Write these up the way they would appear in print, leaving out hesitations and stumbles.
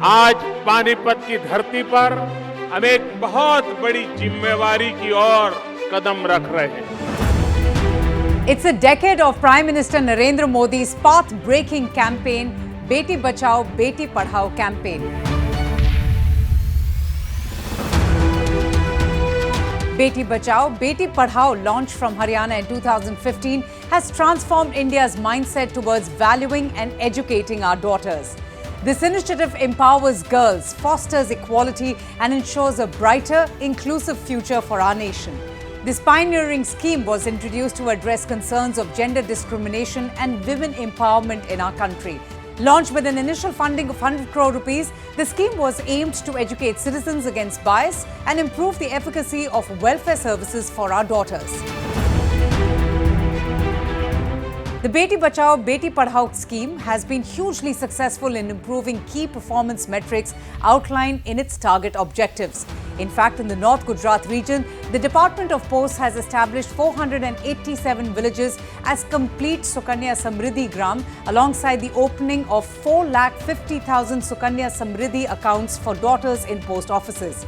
आज पानीपत की धरती पर हम एक बहुत बड़ी जिम्मेवारी की ओर कदम रख रहे हैं. It's a decade of Prime Minister Narendra Modi's path-breaking campaign, Beti Bachao Beti Padhao campaign. Beti Bachao Beti Padhao, launched from Haryana in 2015, has transformed India's mindset towards valuing and educating our daughters. This initiative empowers girls, fosters equality and ensures a brighter, inclusive future for our nation. This pioneering scheme was introduced to address concerns of gender discrimination and women empowerment in our country. Launched with an initial funding of 100 crore rupees, the scheme was aimed to educate citizens against bias and improve the efficacy of welfare services for our daughters. The Beti Bachao Beti Padhao scheme has been hugely successful in improving key performance metrics outlined in its target objectives. In fact, in the North Gujarat region, the Department of Posts has established 487 villages as complete Sukanya Samriddhi Gram, alongside the opening of 4,50,000 Sukanya Samriddhi accounts for daughters in post offices.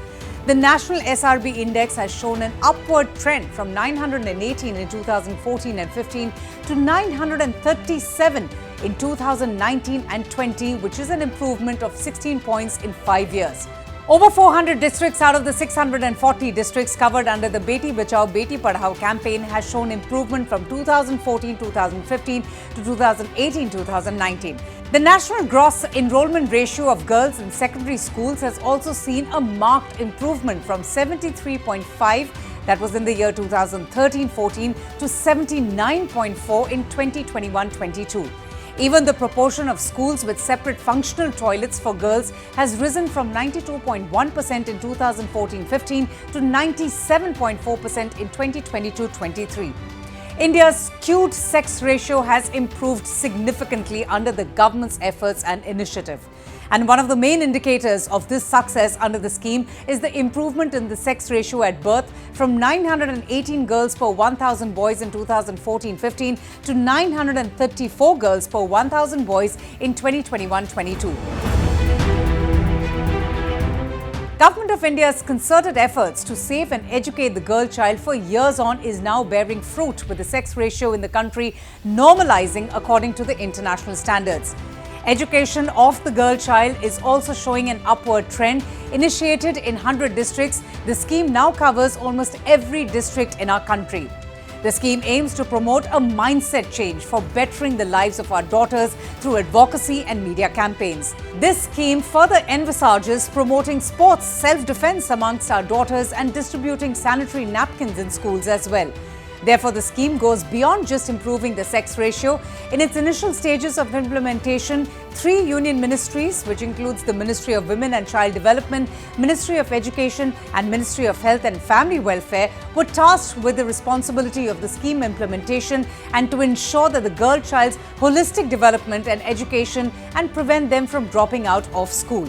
The National SRB Index has shown an upward trend from 918 in 2014 and 15 to 937 in 2019 and 20, which is an improvement of 16 points in 5 years. Over 400 districts out of the 640 districts covered under the Beti Bachao Beti Padhao campaign has shown improvement from 2014-2015 to 2018-2019. The national gross enrollment ratio of girls in secondary schools has also seen a marked improvement from 73.5, that was in the year 2013-14, to 79.4 in 2021-22. Even the proportion of schools with separate functional toilets for girls has risen from 92.1% in 2014-15 to 97.4% in 2022-23. India's skewed sex ratio has improved significantly under the government's efforts and initiative. And one of the main indicators of this success under the scheme is the improvement in the sex ratio at birth from 918 girls per 1,000 boys in 2014-15 to 934 girls per 1,000 boys in 2021-22. Government of India's concerted efforts to save and educate the girl child for years on is now bearing fruit, with the sex ratio in the country normalizing according to the international standards. Education of the girl child is also showing an upward trend. Initiated in 100 districts, the scheme now covers almost every district in our country. The scheme aims to promote a mindset change for bettering the lives of our daughters through advocacy and media campaigns. This scheme further envisages promoting sports self-defense amongst our daughters and distributing sanitary napkins in schools as well. Therefore, the scheme goes beyond just improving the sex ratio. In its initial stages of implementation, 3 union ministries, which includes the Ministry of Women and Child Development, Ministry of Education and Ministry of Health and Family Welfare, were tasked with the responsibility of the scheme implementation and to ensure that the girl child's holistic development and education and prevent them from dropping out of school.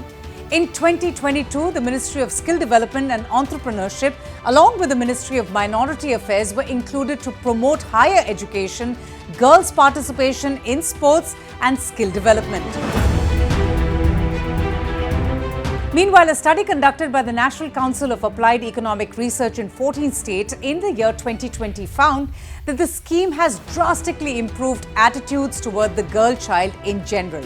In 2022, the Ministry of Skill Development and Entrepreneurship, along with the Ministry of Minority Affairs, were included to promote higher education, girls' participation in sports and skill development. Meanwhile, a study conducted by the National Council of Applied Economic Research in 14 states in the year 2020 found that the scheme has drastically improved attitudes toward the girl child in general.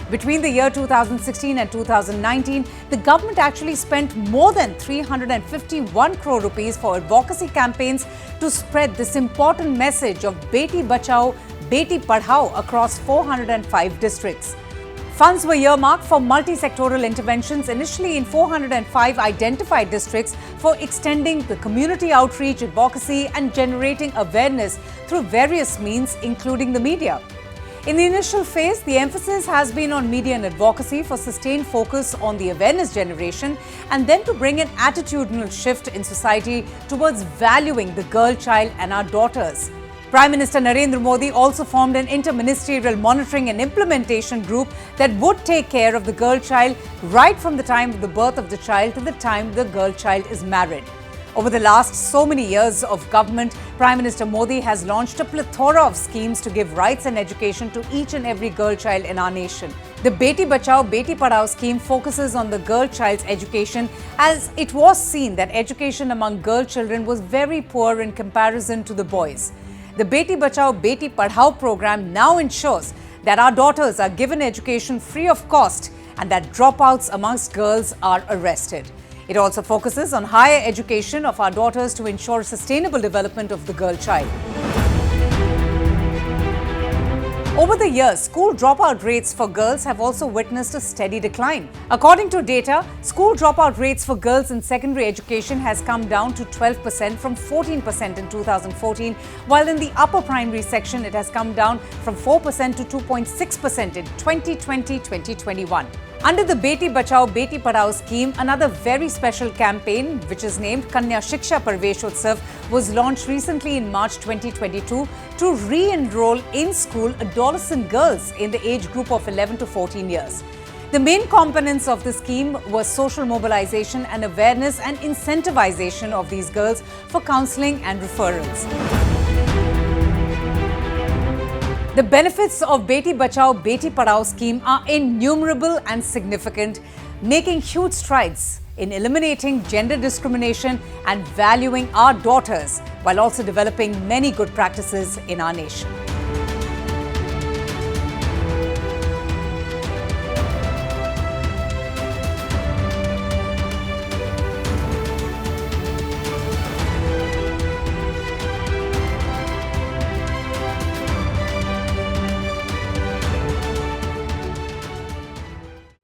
Between the year 2016 and 2019, the government actually spent more than 351 crore rupees for advocacy campaigns to spread this important message of Beti Bachao Beti Padhao across 405 districts. Funds were earmarked for multi-sectoral interventions initially in 405 identified districts for extending the community outreach, advocacy and generating awareness through various means, including the media. In the initial phase, the emphasis has been on media and advocacy for sustained focus on the awareness generation and then to bring an attitudinal shift in society towards valuing the girl child and our daughters. Prime Minister Narendra Modi also formed an interministerial monitoring and implementation group that would take care of the girl child right from the time of the birth of the child to the time the girl child is married. Over the last so many years of government, Prime Minister Modi has launched a plethora of schemes to give rights and education to each and every girl child in our nation. The Beti Bachao Beti Padhao scheme focuses on the girl child's education, as it was seen that education among girl children was very poor in comparison to the boys. The Beti Bachao Beti Padhao program now ensures that our daughters are given education free of cost and that dropouts amongst girls are arrested. It also focuses on higher education of our daughters to ensure sustainable development of the girl child. Over the years, school dropout rates for girls have also witnessed a steady decline. According to data, school dropout rates for girls in secondary education has come down to 12% from 14% in 2014, while in the upper primary section it has come down from 4% to 2.6% in 2020-2021. Under the Beti Bachao Beti Padhao scheme, another very special campaign, which is named Kanya Shiksha Parvesh Utsav, was launched recently in March 2022 to re-enroll in school adolescent girls in the age group of 11 to 14 years. The main components of the scheme were social mobilization and awareness and incentivization of these girls for counseling and referrals. The benefits of Beti Bachao Beti Padhao scheme are innumerable and significant, making huge strides in eliminating gender discrimination and valuing our daughters, while also developing many good practices in our nation.